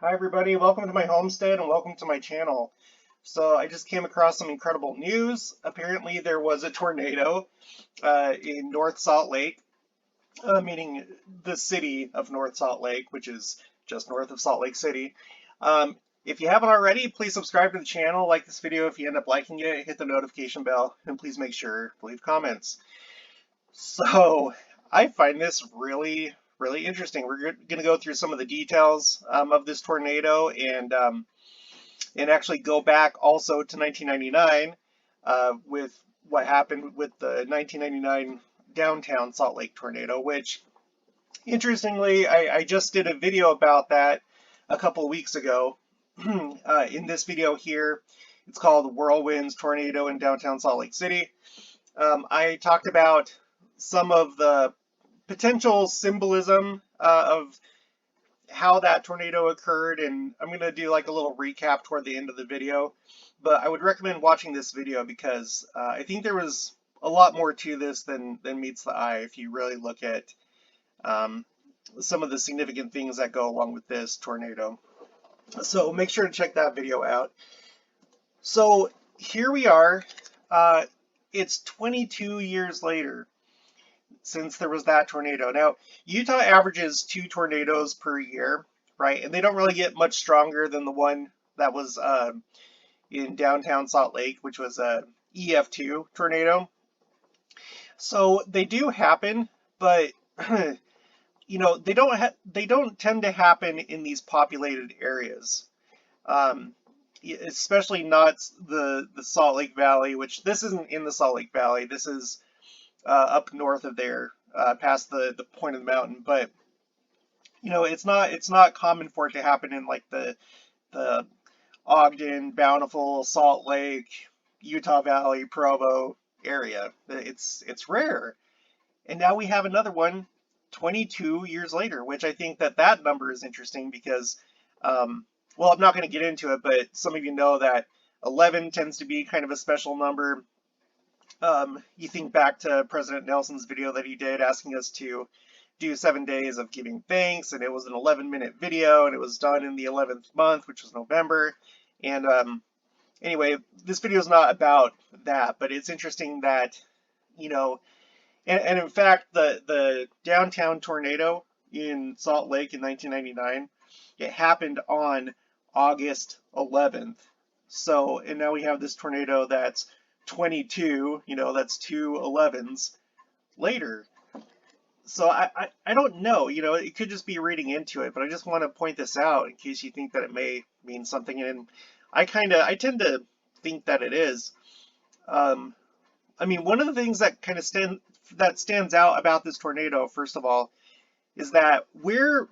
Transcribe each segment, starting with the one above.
Hi everybody, welcome to my homestead and welcome to my channel. So I just came across some incredible news. Apparently there was a tornado in North Salt Lake, meaning the city of North Salt Lake, which is just north of Salt Lake City. Um, if you haven't already, please subscribe to the channel, like this video if you end up liking it, hit the notification bell, and please make sure to leave comments. So I find this really interesting. We're going to go through some of the details of this tornado and actually go back also to 1999 with what happened with the 1999 downtown Salt Lake tornado, which interestingly, I just did a video about that a couple weeks ago. In this video here, it's called Whirlwinds Tornado in Downtown Salt Lake City. I talked about some of the potential symbolism of how that tornado occurred, and I'm going to do like a little recap toward the end of the video. But I would recommend watching this video because I think there was a lot more to this than meets the eye if you really look at some of the significant things that go along with this tornado. So make sure to check that video out. So here we are. It's 22 years later since there was that tornado. Now, Utah averages 2 tornadoes per year, right? And they don't really get much stronger than the one that was in downtown Salt Lake, which was a EF2 tornado. So they do happen, but you know, they don't tend to happen in these populated areas. Especially not the Salt Lake Valley, which this isn't in the Salt Lake Valley. This is up north of there, past the point of the mountain. But you know, it's not common for it to happen in like the Ogden, Bountiful, Salt Lake, Utah Valley, Provo area. It's rare. And now we have another one 22 years later, which I think that number is interesting because, well, I'm not going to get into it, but some of you know that 11 tends to be kind of a special number. You think back to President Nelson's video that he did asking us to do 7 days of giving thanks, and it was an 11-minute video, and it was done in the 11th month, which was November. And anyway, this video is not about that, but it's interesting that, you know, and in fact, the downtown tornado in Salt Lake in 1999, it happened on August 11th. So, and now we have this tornado that's 22, you know, that's 2 11s later. So I don't know, you know, it could just be reading into it, but I just want to point this out in case you think that it may mean something. And I tend to think that it is. I mean, one of the things that kind of stands out about this tornado, first of all, is that we're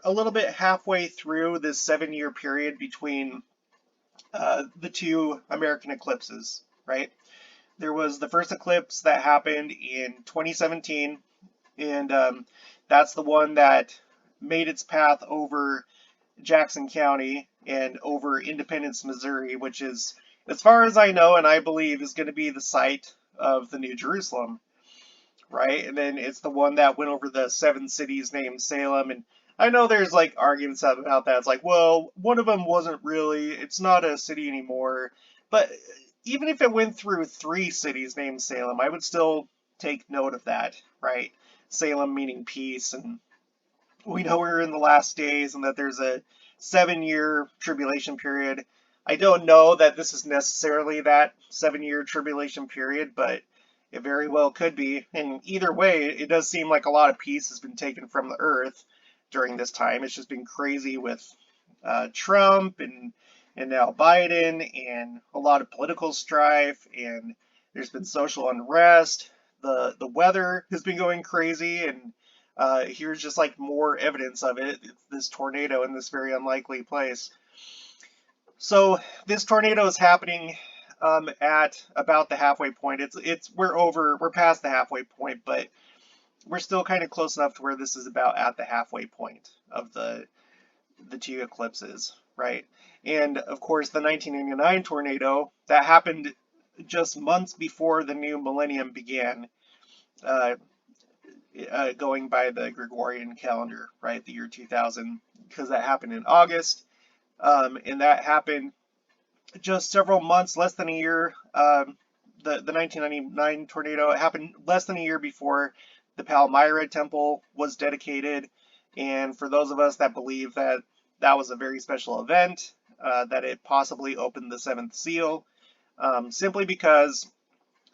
a little bit halfway through this 7-year period between the 2 American eclipses, right? There was the first eclipse that happened in 2017, and that's the one that made its path over Jackson County and over Independence, Missouri, which is, as far as I know and I believe, is going to be the site of the New Jerusalem, right? And then it's the one that went over the 7 cities named Salem. And I know there's like arguments about that. It's like, well, one of them wasn't really, it's not a city anymore. But even if it went through 3 cities named Salem, I would still take note of that, right? Salem meaning peace. And we know we're in the last days and that there's a 7-year tribulation period. I don't know that this is necessarily that 7-year tribulation period, but it very well could be. And either way, it does seem like a lot of peace has been taken from the earth during this time. It's just been crazy with Trump and now Biden and a lot of political strife, and there's been social unrest. The weather has been going crazy, and here's just like more evidence of it. It's this tornado in this very unlikely place. So this tornado is happening at about the halfway point. We're past the halfway point, but we're still kind of close enough to where this is about at the halfway point of the 2 eclipses, right? And of course, the 1989 tornado that happened just months before the new millennium began, going by the Gregorian calendar, right? The year 2000 because that happened in August, and that happened just several months, less than a year. The 1999 tornado, it happened less than a year before the Palmyra Temple was dedicated. And for those of us that believe that that was a very special event, that it possibly opened the seventh seal, simply because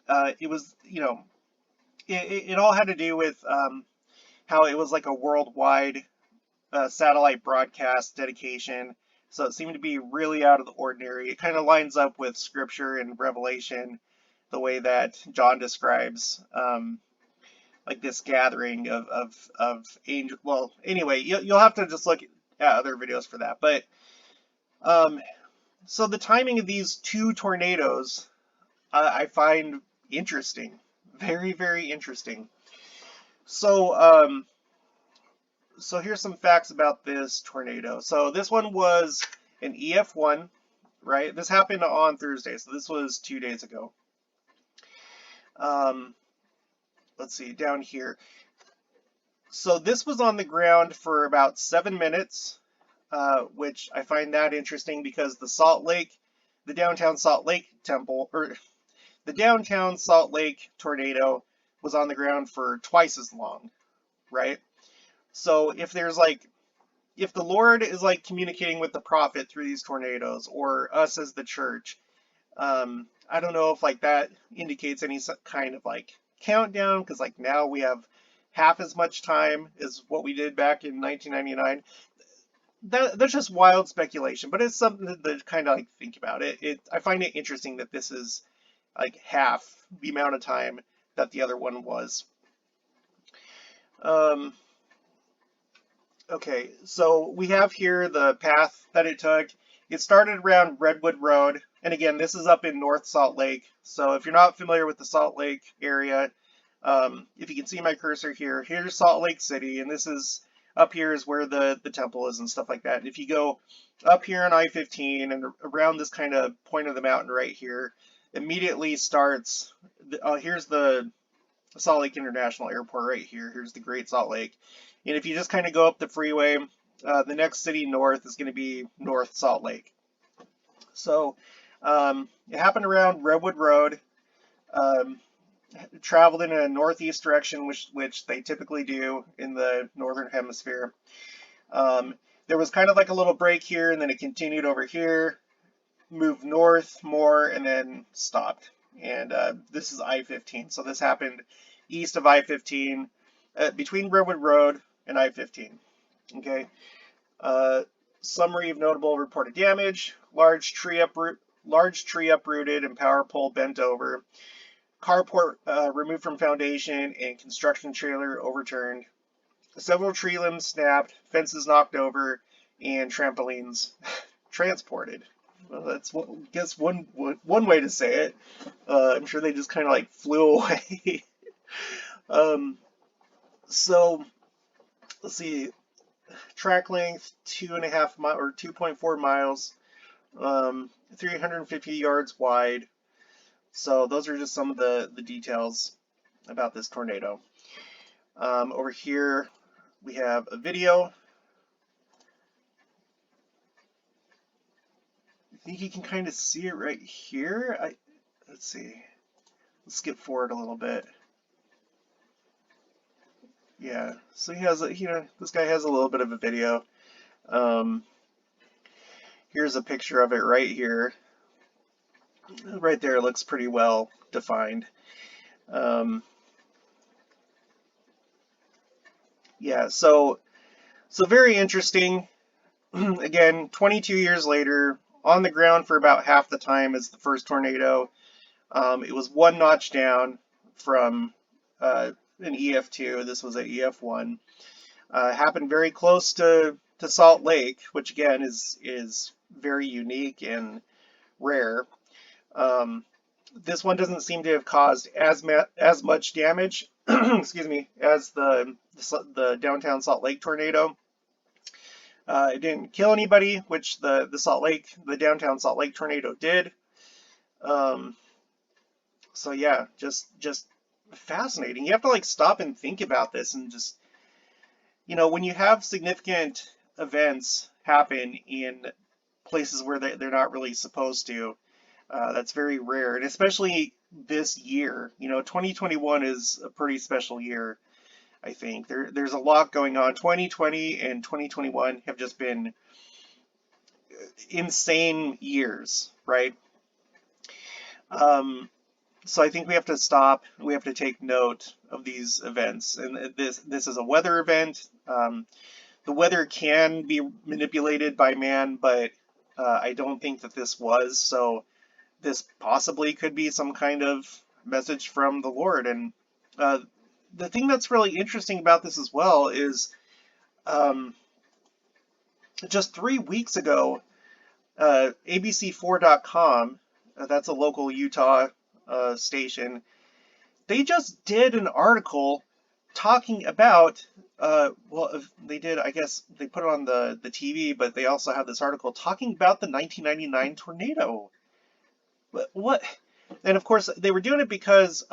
it was, it all had to do with how it was like a worldwide satellite broadcast dedication. So it seemed to be really out of the ordinary. It kind of lines up with scripture and Revelation, the way that John describes like this gathering of angels. Well, anyway, you'll have to just look at other videos for that. But so the timing of these two tornadoes I find interesting, very, very interesting. So so here's some facts about this tornado. So this one was an EF1, right? This happened on Thursday, so this was 2 days ago. Let's see, down here. So this was on the ground for about 7 minutes, which I find that interesting because the downtown Salt Lake temple, or the downtown Salt Lake tornado was on the ground for twice as long, right? So if the Lord is like communicating with the prophet through these tornadoes, or us as the church, I don't know if like that indicates any kind of like countdown, because like now we have half as much time as what we did back in 1999. That's just wild speculation, but it's something to kind of like think about. I find it interesting that this is like half the amount of time that the other one was. Okay, so we have here the path that it took. It started around Redwood Road, and again, this is up in North Salt Lake. So if you're not familiar with the Salt Lake area, if you can see my cursor here, here's Salt Lake City, and this is up here is where the temple is and stuff like that. And if you go up here on I-15 and around this kind of point of the mountain right here, immediately starts, here's the Salt Lake International Airport right here. Here's the Great Salt Lake. And if you just kind of go up the freeway, the next city north is going to be North Salt Lake. So it happened around Redwood Road, traveled in a northeast direction, which they typically do in the northern hemisphere. There was kind of like a little break here, and then it continued over here, moved north more, and then stopped. And this is I-15. So this happened east of I-15, between Redwood Road and I-15. Okay. Summary of notable reported damage: large tree uprooted and power pole bent over, carport removed from foundation, and construction trailer overturned. Several tree limbs snapped, fences knocked over, and trampolines transported. Well, that's guess one way to say it. I'm sure they just kind of like flew away. So let's see, track length 2.5 miles or 2.4 miles, 350 yards wide. So those are just some of the details about this tornado. Over here we have a video. I think you can kind of see it right here. Let's see. Let's skip forward a little bit. Yeah, so he has, this guy has a little bit of a video. Here's a picture of it right here. Right there, it looks pretty well defined. Yeah, so very interesting. Again, 22 years later, on the ground for about half the time as the first tornado. It was one notch down from an EF2. This was an EF1. Happened very close to Salt Lake, which again is very unique and rare. This one doesn't seem to have caused as much damage, excuse me, as the downtown Salt Lake tornado. It didn't kill anybody, which the downtown Salt Lake tornado did. So yeah, just fascinating. You have to like stop and think about this, and just, when you have significant events happen in places where they're not really supposed to. That's very rare, and especially this year. 2021 is a pretty special year, I think. There's a lot going on. 2020 and 2021 have just been insane years, right? Um, so I think we have to stop. We have to take note of these events, and this is a weather event. The weather can be manipulated by man, but I don't think that this was. So this possibly could be some kind of message from the Lord. And the thing that's really interesting about this as well is um, just 3 weeks ago, ABC4.com, that's a local Utah station, they just did an article talking about, well, they did, I guess they put it on the TV, but they also have this article talking about the 1999 tornado. What? And of course, they were doing it because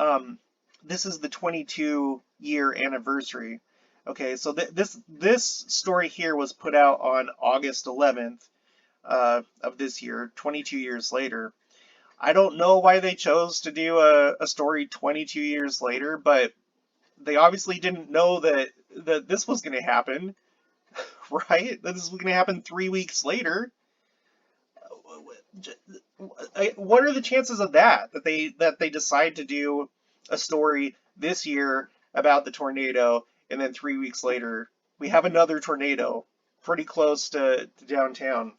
this is the 22-year anniversary. Okay, so this story here was put out on August 11th of this year, 22 years later. I don't know why they chose to do a story 22 years later, but they obviously didn't know that this was going to happen, right? That this was going to happen 3 weeks later. What are the chances of that they decide to do a story this year about the tornado, and then 3 weeks later we have another tornado pretty close to downtown?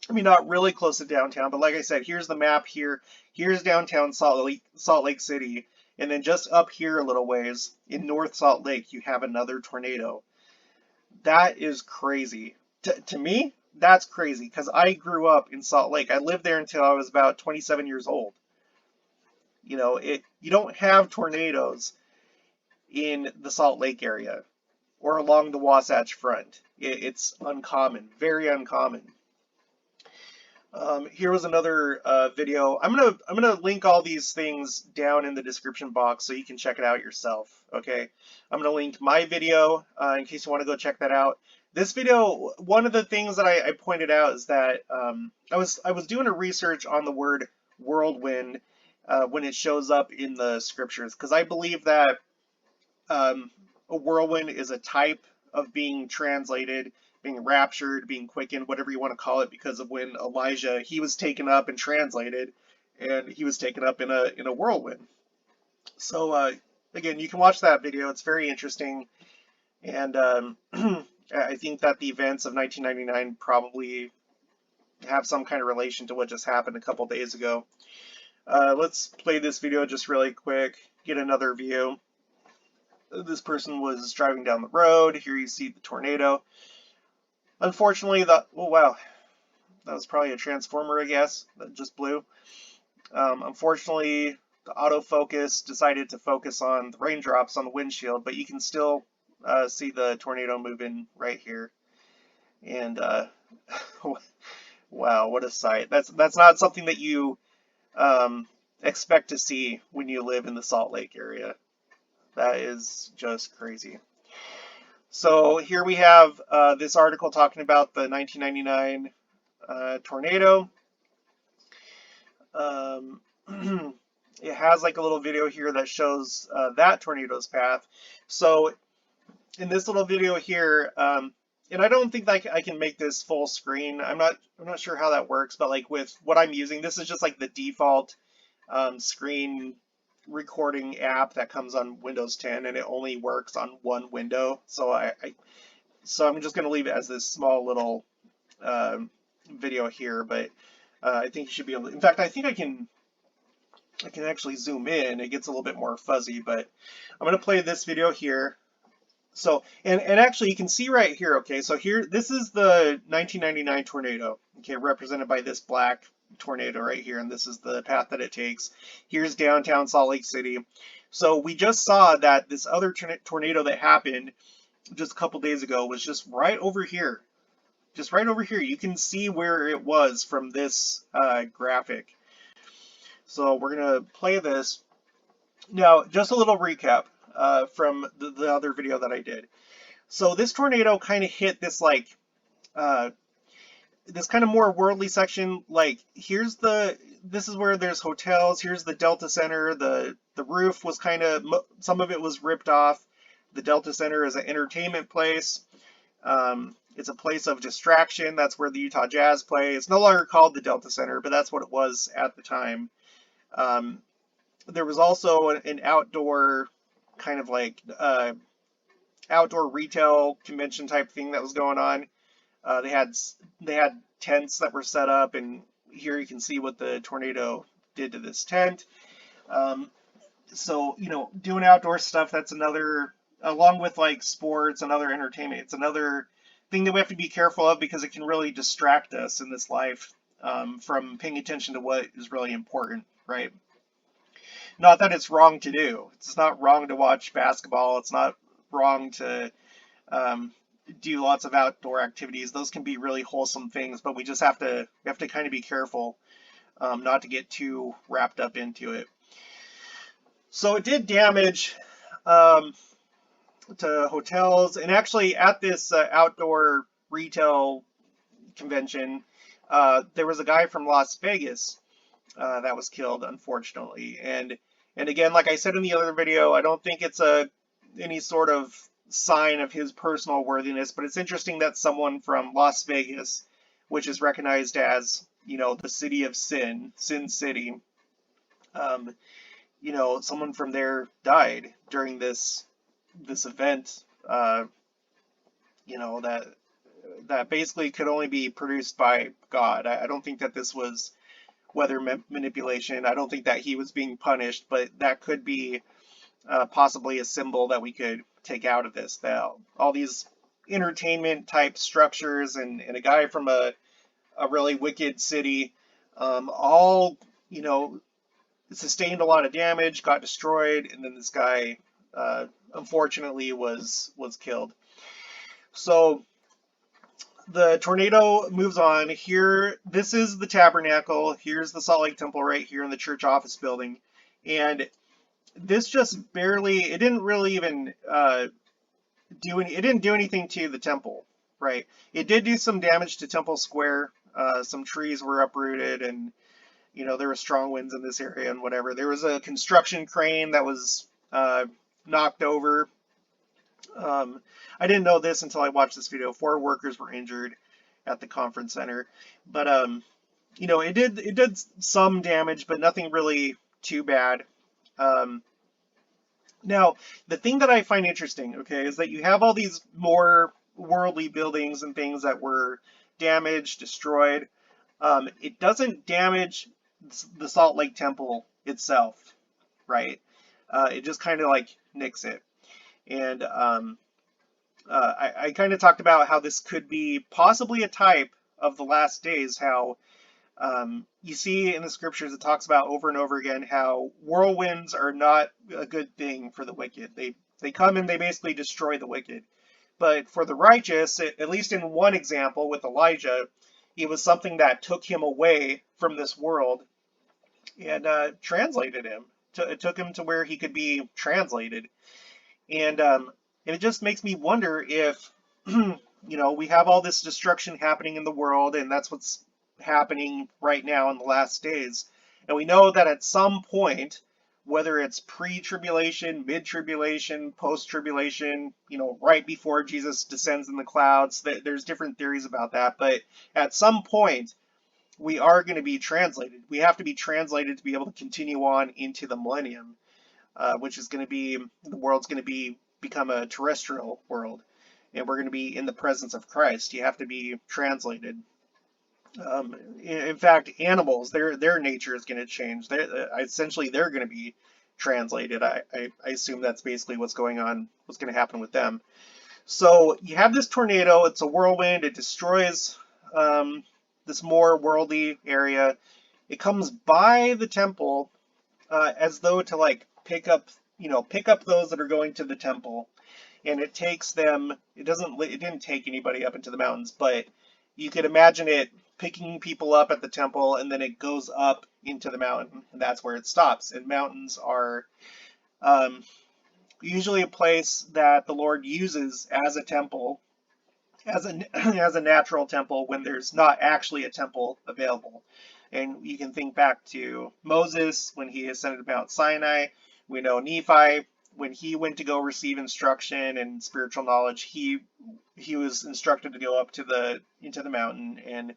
I mean, not really close to downtown, but like I said, here's the map here. Here's downtown Salt Lake City, and then just up here a little ways in North Salt Lake, you have another tornado. That is crazy. To me, that's crazy because I grew up in Salt Lake. I lived there until I was about 27 years old. You don't have tornadoes in the Salt Lake area or along the Wasatch Front. It's uncommon, very uncommon. Here was another video. I'm gonna link all these things down in the description box so you can check it out yourself. Okay, I'm gonna link my video in case you want to go check that out. This video, one of the things that I pointed out is that I was doing a research on the word whirlwind when it shows up in the scriptures, because I believe that a whirlwind is a type of being translated, being raptured, being quickened, whatever you want to call it, because of when Elijah, he was taken up and translated, and he was taken up in a whirlwind. So again, you can watch that video. It's very interesting, and I think that the events of 1999 probably have some kind of relation to what just happened a couple days ago. Let's play this video just really quick, get another view. This person was driving down the road. Here you see the tornado. Unfortunately, oh wow, that was probably a transformer, I guess, that just blew. Unfortunately, the autofocus decided to focus on the raindrops on the windshield, but you can still see the tornado moving right here. And wow, what a sight! That's not something that you expect to see when you live in the Salt Lake area. That is just crazy. So here we have this article talking about the 1999 tornado. It has like a little video here that shows that tornado's path. So in this little video here, and I don't think I can make this full screen. I'm not sure how that works, but like with what I'm using, this is just like the default screen recording app that comes on Windows 10, and it only works on one window. So so I'm just going to leave it as this small little video here, but I think you should be able to, in fact, I think I can actually zoom in. It gets a little bit more fuzzy, but I'm going to play this video here. So, and actually you can see right here, okay, so here, this is the 1999 tornado, okay, represented by this black tornado right here, and this is the path that it takes. Here's downtown Salt Lake City. So we just saw that this other tornado that happened just a couple days ago was just right over here. Just right over here. You can see where it was from this graphic. So we're going to play this. Now, just a little recap from the other video that I did. So this tornado kind of hit this like uh, this kind of more worldly section, like this is where there's hotels. Here's the Delta Center. The roof was kind of, some of it was ripped off. The Delta Center is an entertainment place. It's a place of distraction. That's where the Utah Jazz play. It's no longer called the Delta Center, but that's what it was at the time. There was also an outdoor kind of like outdoor retail convention type thing that was going on. They had tents that were set up, and here you can see what the tornado did to this tent. So doing outdoor stuff, that's another, along with like sports and other entertainment, it's another thing that we have to be careful of because it can really distract us in this life from paying attention to what is really important, right? Not that it's wrong to do. It's not wrong to watch basketball. It's not wrong to do lots of outdoor activities. Those can be really wholesome things, but we have to kind of be careful not to get too wrapped up into it. So it did damage to hotels, and actually at this outdoor retail convention, there was a guy from Las Vegas that was killed, unfortunately. And again, like I said in the other video, I don't think it's any sort of sign of his personal worthiness, but it's interesting that someone from Las Vegas, which is recognized as, the city of sin, Sin City, someone from there died during this event, that basically could only be produced by God. I don't think that this was weather manipulation. I don't think that he was being punished, but that could be possibly a symbol that we could take out of this. That all these entertainment type structures and a guy from a really wicked city, all sustained a lot of damage, got destroyed, and then this guy unfortunately was killed. So the tornado moves on. Here, this is the tabernacle. Here's the Salt Lake Temple right here in the church office building. And this just barely, it didn't really even it didn't do anything to the temple, right? It did do some damage to Temple Square. Some trees were uprooted, and there were strong winds in this area and whatever. There was a construction crane that was knocked over. I didn't know this until I watched this video. 4 workers were injured at the conference center, but it did some damage, but nothing really too bad. Now, the thing that I find interesting, okay, is that you have all these more worldly buildings and things that were damaged, destroyed. It doesn't damage the Salt Lake Temple itself, right? It just kind of like nicks it. And I kind of talked about how this could be possibly a type of the last days, how you see in the scriptures it talks about over and over again how whirlwinds are not a good thing for the wicked. They come and they basically destroy the wicked. But for the righteous, at least in one example with Elijah, it was something that took him away from this world and translated him. It took him to where he could be translated. And it just makes me wonder if, we have all this destruction happening in the world, and that's what's happening right now in the last days. And we know that at some point, whether it's pre-tribulation, mid-tribulation, post-tribulation, right before Jesus descends in the clouds, there's different theories about that. But at some point, we are going to be translated. We have to be translated to be able to continue on into the millennium, which is going to be, the world's going to become a terrestrial world, and we're going to be in the presence of Christ. You have to be translated. In fact, animals, their nature is going to change. Essentially, they're going to be translated. I assume that's basically what's going on, what's going to happen with them. So you have this tornado. It's a whirlwind. It destroys this more worldly area. It comes by the temple as though to like pick up those that are going to the temple, and it takes them. It didn't take anybody up into the mountains, but you could imagine it picking people up at the temple, and then it goes up into the mountain, and that's where it stops. And mountains are usually a place that the Lord uses as a temple, as a as a natural temple when there's not actually a temple available. And you can think back to Moses when he ascended Mount Sinai. We know Nephi when he went to go receive instruction and spiritual knowledge. He was instructed to go up to the into the mountain, and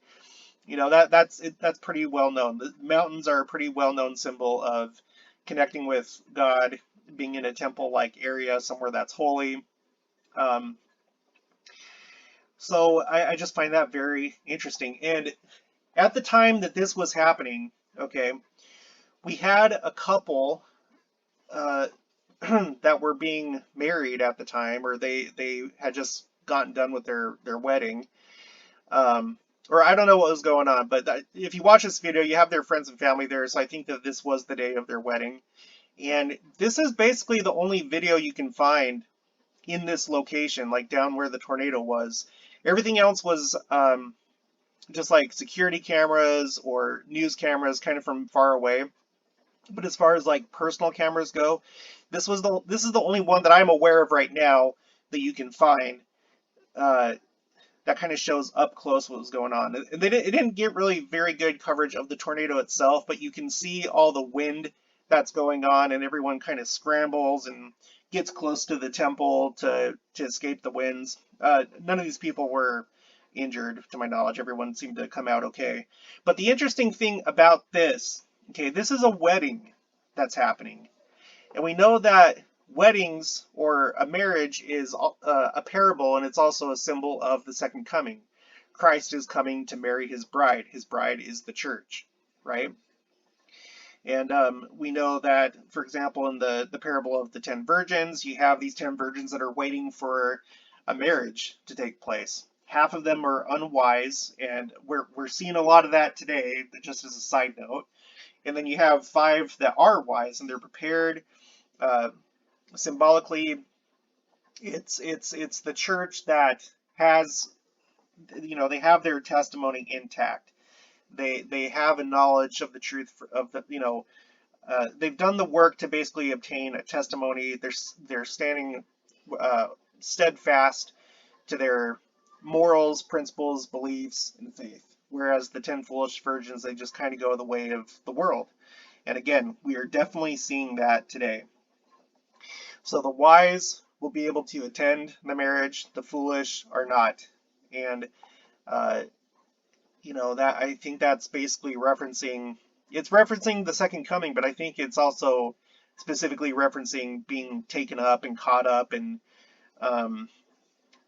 that's pretty well known. The mountains are a pretty well known symbol of connecting with God, being in a temple like area, somewhere that's holy. Um, so I just find that very interesting. And at the time that this was happening, okay, we had a couple uh, that were being married at the time, or they had just gotten done with their wedding. Or I don't know what was going on, but if you watch this video, you have their friends and family there, so I think that this was the day of their wedding. And this is basically the only video you can find in this location, like down where the tornado was. Everything else was just like security cameras or news cameras kind of from far away. But as far as like personal cameras go, this is the only one that I'm aware of right now that you can find that kind of shows up close what was going on. It didn't get really very good coverage of the tornado itself, but you can see all the wind that's going on, and everyone kind of scrambles and gets close to the temple to escape the winds. None of these people were injured, to my knowledge. Everyone seemed to come out okay. But the interesting thing about this, okay, this is a wedding that's happening. And we know that weddings or a marriage is a parable, and it's also a symbol of the second coming. Christ is coming to marry his bride. His bride is the church, right? And we know that, for example, in the parable of the 10 virgins, you have these 10 virgins that are waiting for a marriage to take place. Half of them are unwise, and we're seeing a lot of that today, just as a side note. And then you have 5 that are wise, and they're prepared. Symbolically, it's the church that has, they have their testimony intact. They have a knowledge of the truth of the, they've done the work to basically obtain a testimony. They're standing steadfast to their morals, principles, beliefs, and faith. Whereas the 10 foolish virgins, they just kind of go the way of the world. And again, we are definitely seeing that today. So the wise will be able to attend the marriage, the foolish are not. And, that I think that's basically referencing the second coming, but I think it's also specifically referencing being taken up and caught up and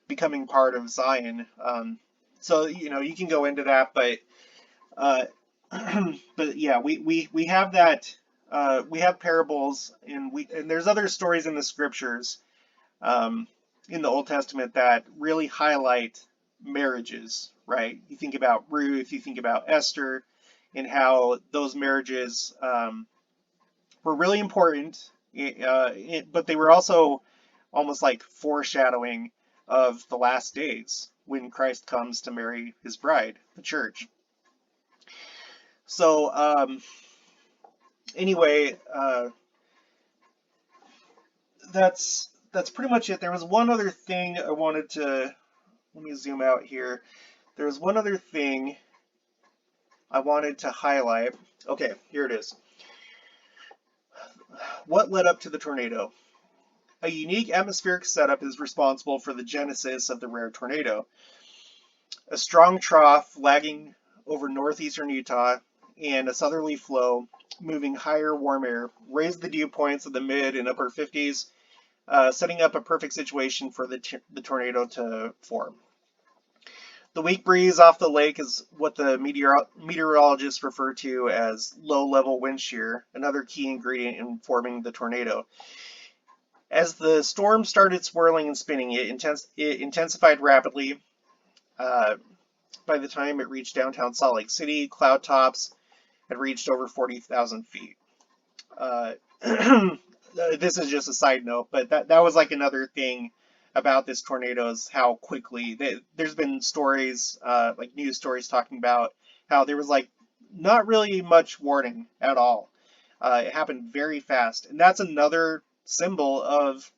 becoming part of Zion. So, you can go into that, but but yeah, we have that. We have parables, and there's other stories in the scriptures in the Old Testament that really highlight marriages, right? You think about Ruth, you think about Esther, and how those marriages were really important, but they were also almost like foreshadowing of the last days when Christ comes to marry his bride, the church. So anyway, that's pretty much it. There was one other thing I wanted to, let me zoom out here. There was one other thing I wanted to highlight. Okay, here it is. What led up to the tornado? A unique atmospheric setup is responsible for the genesis of the rare tornado. A strong trough lagging over northeastern Utah and a southerly flow moving higher warm air raised the dew points of the mid and upper 50s, setting up a perfect situation for the tornado to form. The weak breeze off the lake is what the meteorologists refer to as low-level wind shear, another key ingredient in forming the tornado. As the storm started swirling and spinning, it intensified rapidly. By the time it reached downtown Salt Lake City, cloud tops had reached over 40,000 feet. This is just a side note, but that was like another thing about this tornado is how quickly there's been stories, like news stories talking about how there was like not really much warning at all. It happened very fast, and that's another symbol of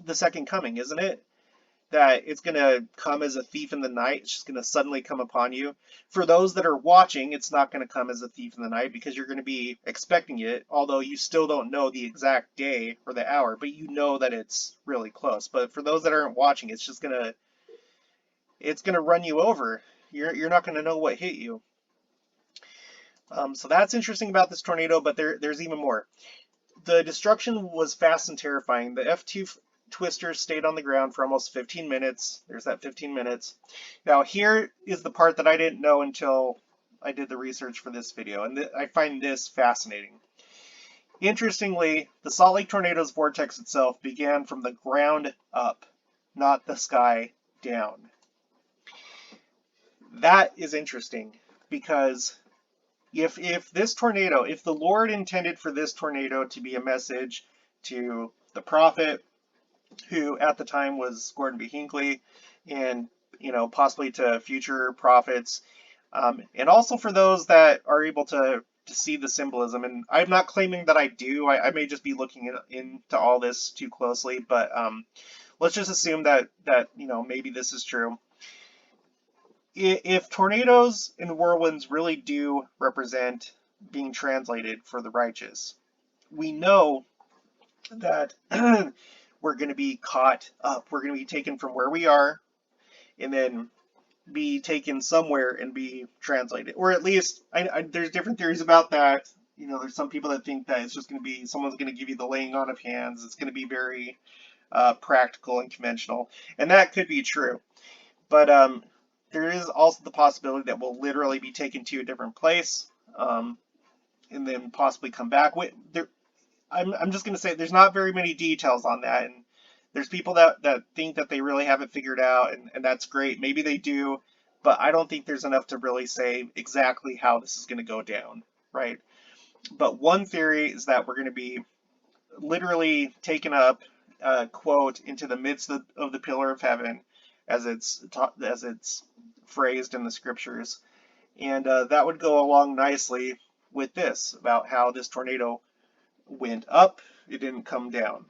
the second coming, isn't it? that it's going to come as a thief in the night. It's just going to suddenly come upon you. For those that are watching, it's not going to come as a thief in the night because you're going to be expecting it, although you still don't know the exact day or the hour, but you know that it's really close. But for those that aren't watching, it's going to run you over. You're not going to know what hit you. So that's interesting about this tornado, but there's even more. The destruction was fast and terrifying. The F2 twister stayed on the ground for almost 15 minutes. There's that 15 minutes. Now here is the part that I didn't know until I did the research for this video, and I find this fascinating. Interestingly, the Salt Lake tornado's vortex itself began from the ground up, not the sky down. That is interesting because if this tornado, if the Lord intended for this tornado to be a message to the prophet, who at the time was Gordon B. Hinckley, and possibly to future prophets, and also for those that are able to see the symbolism. And I'm not claiming that I do. I may just be looking into all this too closely, but let's just assume that maybe this is true. If tornadoes and whirlwinds really do represent being translated for the righteous, we know that we're going to be caught up. We're going to be taken from where we are and then be taken somewhere and be translated. Or at least, there's different theories about that. There's some people that think that it's just going to be, someone's going to give you the laying on of hands. It's going to be very practical and conventional. And that could be true. But there is also the possibility that we'll literally be taken to a different place and then possibly come back. I'm just going to say there's not very many details on that. And there's people that think that they really have it figured out, and that's great. Maybe they do, but I don't think there's enough to really say exactly how this is going to go down, right? But one theory is that we're going to be literally taken up, quote, into the midst of the pillar of heaven, as it's phrased in the scriptures. And that would go along nicely with this, about how this tornado went up, it didn't come down.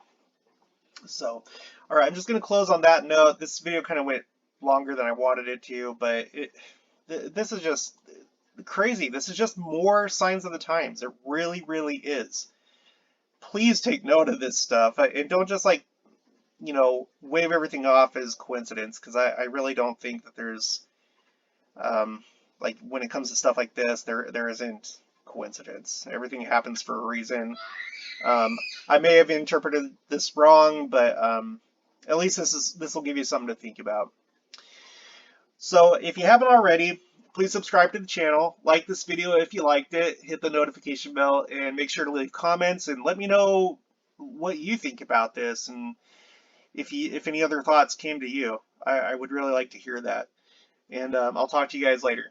So, all right, I'm just going to close on that note. This video kind of went longer than I wanted it to, but this is just crazy. This is just more signs of the times. It really, really is. Please take note of this stuff, and don't just wave everything off as coincidence, because I really don't think that there's when it comes to stuff like this, there isn't coincidence. Everything happens for a reason. I may have interpreted this wrong, but at least this will give you something to think about. So if you haven't already, please subscribe to the channel, like this video if you liked it, hit the notification bell, and make sure to leave comments and let me know what you think about this, and if any other thoughts came to you. I would really like to hear that. And I'll talk to you guys later.